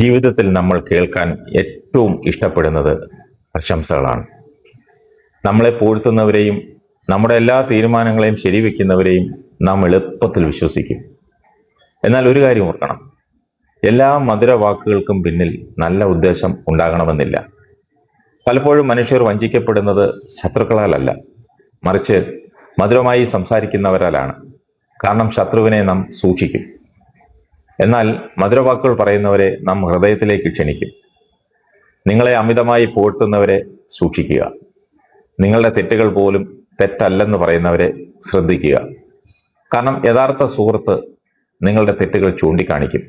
ജീവിതത്തിൽ നമ്മൾ കേൾക്കാൻ ഏറ്റവും ഇഷ്ടപ്പെടുന്നത് പ്രശംസകളാണ്. നമ്മളെ പുകഴ്ത്തുന്നവരെയും നമ്മുടെ എല്ലാ തീരുമാനങ്ങളെയും ശരിവെക്കുന്നവരെയും നാം എളുപ്പത്തിൽ വിശ്വസിക്കും. എന്നാൽ ഒരു കാര്യം ഓർക്കണം, എല്ലാ മധുര വാക്കുകൾക്കും പിന്നിൽ നല്ല ഉദ്ദേശം ഉണ്ടാകണമെന്നില്ല. പലപ്പോഴും മനുഷ്യർ വഞ്ചിക്കപ്പെടുന്നത് ശത്രുക്കളാലല്ല, മറിച്ച് മധുരമായി സംസാരിക്കുന്നവരാലാണ്. കാരണം ശത്രുവിനെ നാം സൂക്ഷിക്കും, എന്നാൽ മധുരവാക്കുകൾ പറയുന്നവരെ നാം ഹൃദയത്തിലേക്ക് ക്ഷണിക്കും. നിങ്ങളെ അമിതമായി പുകഴ്ത്തുന്നവരെ സൂക്ഷിക്കുക. നിങ്ങളുടെ തെറ്റുകൾ പോലും തെറ്റല്ലെന്ന് പറയുന്നവരെ ശ്രദ്ധിക്കുക. കാരണം യഥാർത്ഥ സുഹൃത്ത് നിങ്ങളുടെ തെറ്റുകൾ ചൂണ്ടിക്കാണിക്കും,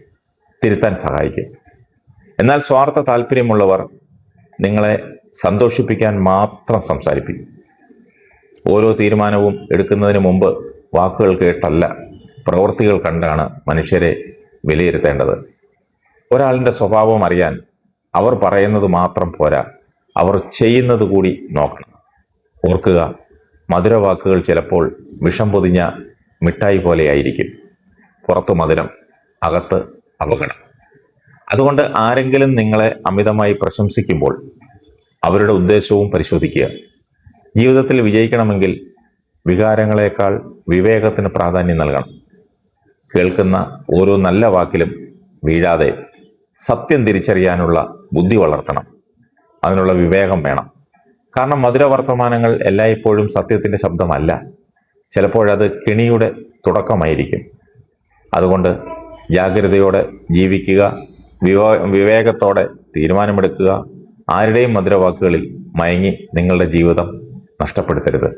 തിരുത്താൻ സഹായിക്കും. എന്നാൽ സ്വാർത്ഥ താല്പര്യമുള്ളവർ നിങ്ങളെ സന്തോഷിപ്പിക്കാൻ മാത്രം സംസാരിപ്പിക്കും. ഓരോ തീരുമാനവും എടുക്കുന്നതിന് മുമ്പ് വാക്കുകൾ കേട്ടല്ല, പ്രവൃത്തികൾ കണ്ടാണ് മനുഷ്യരെ വിലയിരുത്തേണ്ടത്. ഒരാളിൻ്റെ സ്വഭാവം അറിയാൻ അവർ പറയുന്നത് മാത്രം പോരാ, അവർ ചെയ്യുന്നത് കൂടി നോക്കണം. ഓർക്കുക, മധുരവാക്കുകൾ ചിലപ്പോൾ വിഷം പൊതിഞ്ഞ മിഠായി പോലെയായിരിക്കും. പുറത്ത് മധുരം, അകത്ത് അപകടം. അതുകൊണ്ട് ആരെങ്കിലും നിങ്ങളെ അമിതമായി പ്രശംസിക്കുമ്പോൾ അവരുടെ ഉദ്ദേശവും പരിശോധിക്കുക. ജീവിതത്തിൽ വിജയിക്കണമെങ്കിൽ വികാരങ്ങളെക്കാൾ വിവേകത്തിന് പ്രാധാന്യം നൽകണം. കേൾക്കുന്ന ഓരോ നല്ല വാക്കിലും വീഴാതെ സത്യം തിരിച്ചറിയാനുള്ള ബുദ്ധി വളർത്തണം. അതിനുള്ള വിവേകം വേണം. കാരണം മധുര വർത്തമാനങ്ങൾ എല്ലായ്പ്പോഴും സത്യത്തിൻ്റെ ശബ്ദമല്ല, ചിലപ്പോഴത് കെണിയുടെ തുടക്കമായിരിക്കും. അതുകൊണ്ട് ജാഗ്രതയോടെ ജീവിക്കുക, വിവേകത്തോടെ തീരുമാനമെടുക്കുക. ആരുടെയും മധുരവാക്കുകളിൽ മയങ്ങി നിങ്ങളുടെ ജീവിതം നഷ്ടപ്പെടുത്തരുത്.